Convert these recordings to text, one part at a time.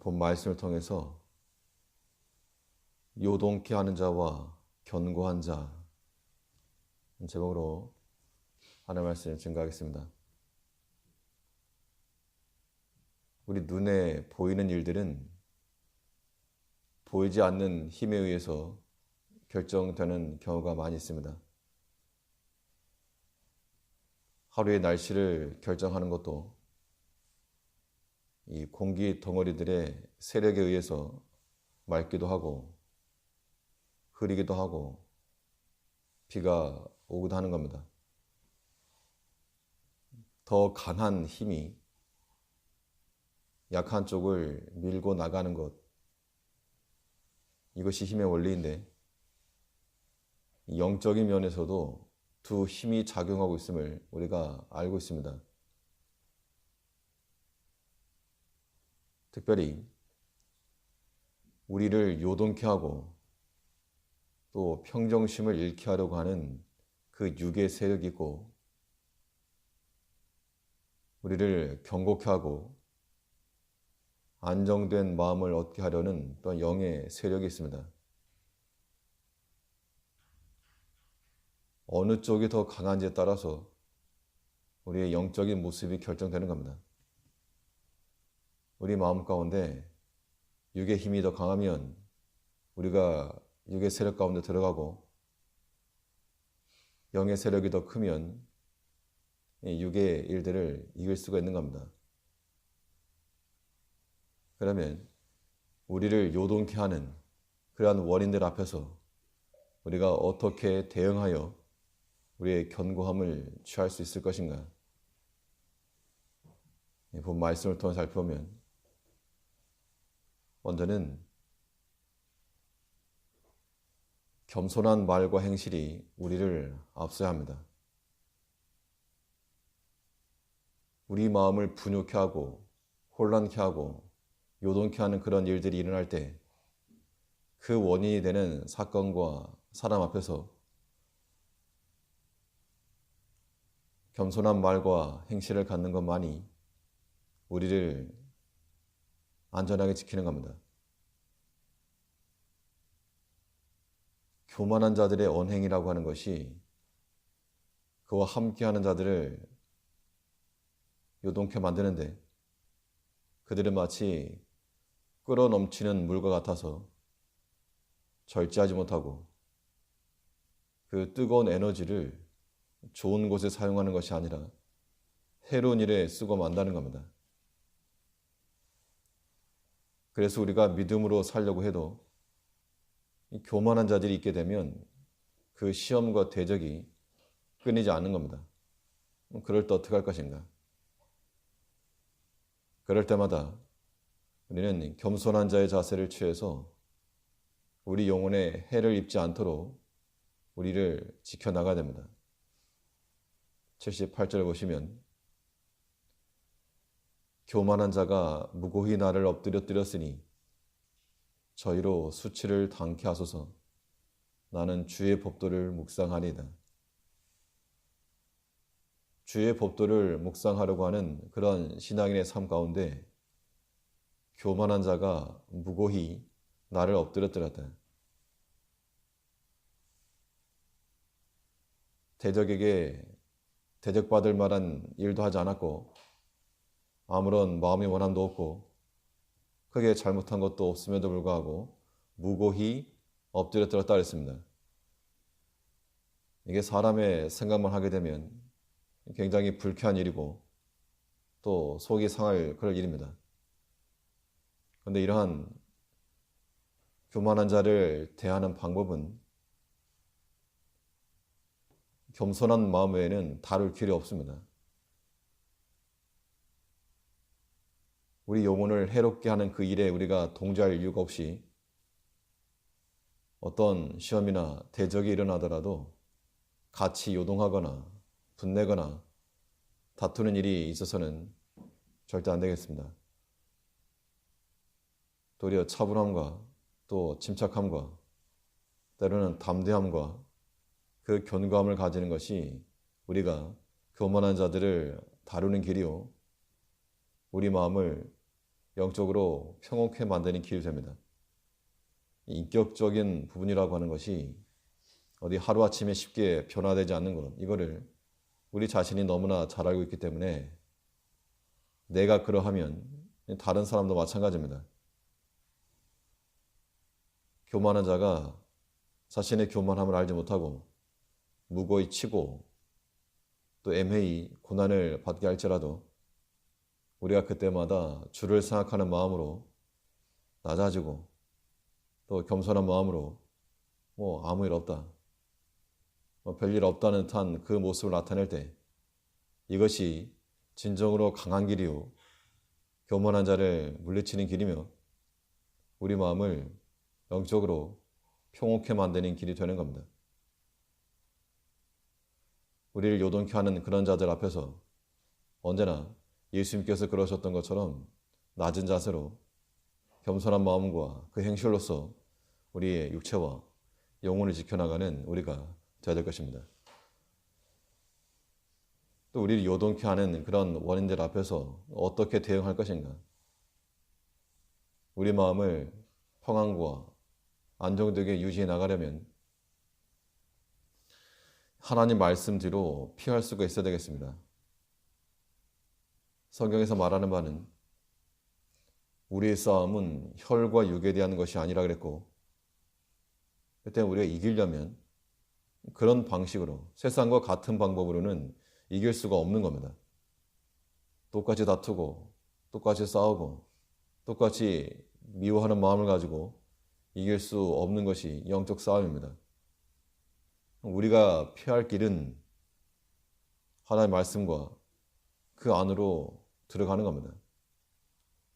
본 말씀을 통해서 요동케 하는 자와 견고한 자 제목으로 하나님의 말씀을 증거하겠습니다. 우리 눈에 보이는 일들은 보이지 않는 힘에 의해서 결정되는 경우가 많이 있습니다. 하루의 날씨를 결정하는 것도 이 공기 덩어리들의 세력에 의해서 맑기도 하고 흐리기도 하고 비가 오기도 하는 겁니다. 더 강한 힘이 약한 쪽을 밀고 나가는 것, 이것이 힘의 원리인데 영적인 면에서도 두 힘이 작용하고 있음을 우리가 알고 있습니다. 특별히 우리를 요동케 하고 또 평정심을 잃게 하려고 하는 그 육의 세력이 있고, 우리를 경고케 하고 안정된 마음을 얻게 하려는 또 영의 세력이 있습니다. 어느 쪽이 더 강한지에 따라서 우리의 영적인 모습이 결정되는 겁니다. 우리 마음 가운데 육의 힘이 더 강하면 우리가 육의 세력 가운데 들어가고, 영의 세력이 더 크면 육의 일들을 이길 수가 있는 겁니다. 그러면 우리를 요동케 하는 그러한 원인들 앞에서 우리가 어떻게 대응하여 우리의 견고함을 취할 수 있을 것인가? 본 말씀을 통해 살펴보면 먼저는 겸손한 말과 행실이 우리를 앞서야 합니다. 우리 마음을 분욕케 하고 혼란케 하고 요동케 하는 그런 일들이 일어날 때 그 원인이 되는 사건과 사람 앞에서 겸손한 말과 행실을 갖는 것만이 우리를 안전하게 지키는 겁니다. 교만한 자들의 언행이라고 하는 것이 그와 함께하는 자들을 요동케 만드는데, 그들은 마치 끓어넘치는 물과 같아서 절제하지 못하고 그 뜨거운 에너지를 좋은 곳에 사용하는 것이 아니라 해로운 일에 쓰고 만다는 겁니다. 그래서 우리가 믿음으로 살려고 해도 이 교만한 자들이 있게 되면 그 시험과 대적이 끊이지 않는 겁니다. 그럴 때 어떻게 할 것인가? 그럴 때마다 우리는 겸손한 자의 자세를 취해서 우리 영혼에 해를 입지 않도록 우리를 지켜나가야 됩니다. 78절을 보시면 교만한 자가 무고히 나를 엎드려뜨렸으니 저희로 수치를 당케 하소서. 나는 주의 법도를 묵상하리이다. 주의 법도를 묵상하려고 하는 그런 신앙인의 삶 가운데 교만한 자가 무고히 나를 엎드려뜨렸다. 대적에게 대적받을 만한 일도 하지 않았고 아무런 마음의 원함도 없고 크게 잘못한 것도 없음에도 불구하고 무고히 엎드려뜨렸다 그랬습니다. 이게 사람의 생각만 하게 되면 굉장히 불쾌한 일이고 또 속이 상할 그럴 일입니다. 그런데 이러한 교만한 자를 대하는 방법은 겸손한 마음 외에는 다룰 길이 없습니다. 우리 영혼을 해롭게 하는 그 일에 우리가 동조할 이유가 없이 어떤 시험이나 대적이 일어나더라도 같이 요동하거나 분내거나 다투는 일이 있어서는 절대 안 되겠습니다. 도리어 차분함과 또 침착함과 때로는 담대함과 그 견고함을 가지는 것이 우리가 교만한 자들을 다루는 길이요, 우리 마음을 영적으로 평온케 만드는 길이 됩니다. 인격적인 부분이라고 하는 것이 어디 하루아침에 쉽게 변화되지 않는 것, 이거를 우리 자신이 너무나 잘 알고 있기 때문에 내가 그러하면 다른 사람도 마찬가지입니다. 교만한 자가 자신의 교만함을 알지 못하고 무고히 치고 또 애매히 고난을 받게 할지라도 우리가 그때마다 주를 생각하는 마음으로 낮아지고 또 겸손한 마음으로 아무 일 없다, 별일 없다는 듯한 그 모습을 나타낼 때 이것이 진정으로 강한 길이요 교만한 자를 물리치는 길이며 우리 마음을 영적으로 평온케 만드는 길이 되는 겁니다. 우리를 요동케 하는 그런 자들 앞에서 언제나 예수님께서 그러셨던 것처럼 낮은 자세로 겸손한 마음과 그 행실로서 우리의 육체와 영혼을 지켜나가는 우리가 되어야 될 것입니다. 또 우리를 요동케 하는 그런 원인들 앞에서 어떻게 대응할 것인가? 우리 마음을 평안과 안정되게 유지해 나가려면 하나님 말씀 뒤로 피할 수가 있어야 되겠습니다. 성경에서 말하는 바는 우리의 싸움은 혈과 육에 대한 것이 아니라 그랬고 그때 우리가 이기려면 그런 방식으로 세상과 같은 방법으로는 이길 수가 없는 겁니다. 똑같이 다투고 똑같이 싸우고 똑같이 미워하는 마음을 가지고 이길 수 없는 것이 영적 싸움입니다. 우리가 피할 길은 하나님의 말씀과 그 안으로 들어가는 겁니다.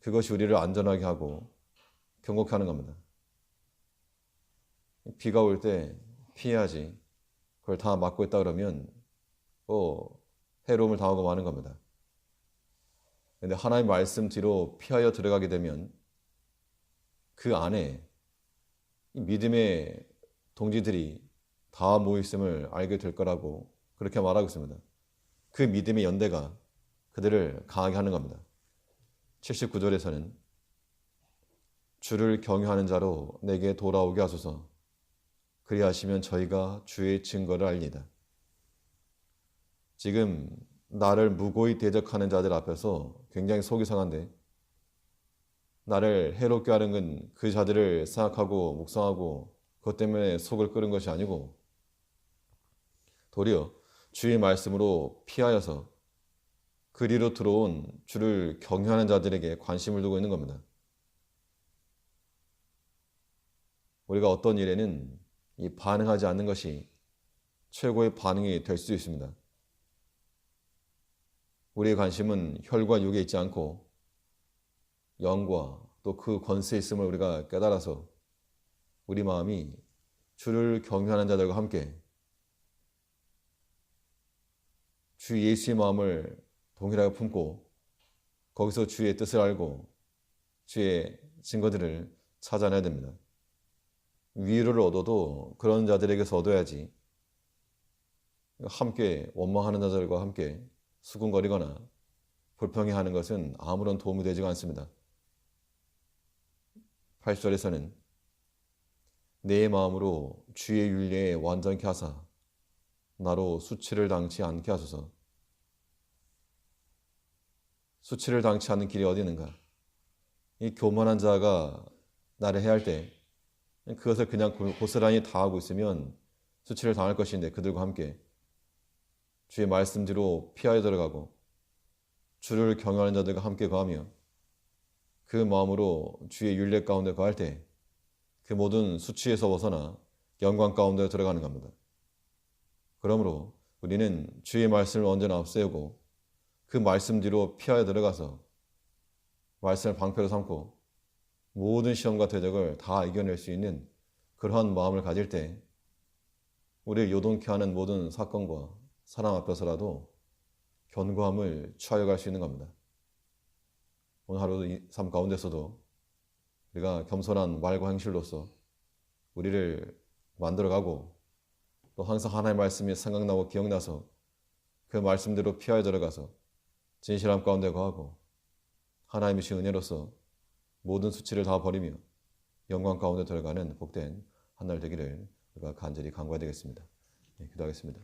그것이 우리를 안전하게 하고 경고케 하는 겁니다. 비가 올 때 피해야지 그걸 다 막고 있다 그러면 해로움을 당하고 마는 겁니다. 그런데 하나님의 말씀 뒤로 피하여 들어가게 되면 그 안에 믿음의 동지들이 다 모여있음을 알게 될 거라고 그렇게 말하고 있습니다. 그 믿음의 연대가 그들을 강하게 하는 겁니다. 79절에서는 주를 경유하는 자로 내게 돌아오게 하소서 그리하시면 저희가 주의 증거를 알리다. 지금 나를 무고히 대적하는 자들 앞에서 굉장히 속이 상한데 나를 해롭게 하는 그 자들을 생각하고 묵상하고 그것 때문에 속을 끓은 것이 아니고 도리어 주의 말씀으로 피하여서 그리로 들어온 주를 경유하는 자들에게 관심을 두고 있는 겁니다. 우리가 어떤 일에는 이 반응하지 않는 것이 최고의 반응이 될 수도 있습니다. 우리의 관심은 혈과 육에 있지 않고 영과 또 그 권세에 있음을 우리가 깨달아서 우리 마음이 주를 경유하는 자들과 함께 주 예수의 마음을 동일하게 품고 거기서 주의 뜻을 알고 주의 증거들을 찾아내야 됩니다. 위로를 얻어도 그런 자들에게서 얻어야지 함께 원망하는 자들과 함께 수군거리거나 불평해하는 것은 아무런 도움이 되지가 않습니다. 8절에서는 내 마음으로 주의 윤례에 완전케 하사 나로 수치를 당치 않게 하소서. 수치를 당치 않는 길이 어디 있는가? 이 교만한 자가 나를 해할 때 그것을 그냥 고스란히 다하고 있으면 수치를 당할 것인데 그들과 함께 주의 말씀 뒤로 피하여 들어가고 주를 경외하는 자들과 함께 거하며 그 마음으로 주의 율례 가운데 거할 때 그 모든 수치에서 벗어나 영광 가운데 들어가는 겁니다. 그러므로 우리는 주의 말씀을 언제나 앞세우고 그 말씀 뒤로 피하여 들어가서 말씀을 방패로 삼고 모든 시험과 대적을 다 이겨낼 수 있는 그러한 마음을 가질 때 우리를 요동케 하는 모든 사건과 사람 앞에서라도 견고함을 취하여 갈 수 있는 겁니다. 오늘 하루 삶 가운데서도 우리가 겸손한 말과 행실로서 우리를 만들어가고 또 항상 하나님의 말씀이 생각나고 기억나서 그 말씀대로 피하여 들어가서 진실함 가운데 거하고 하나님의 신 은혜로서 모든 수치를 다 버리며 영광 가운데 들어가는 복된 한 날 되기를 우리가 간절히 간구해야 되겠습니다. 기도하겠습니다.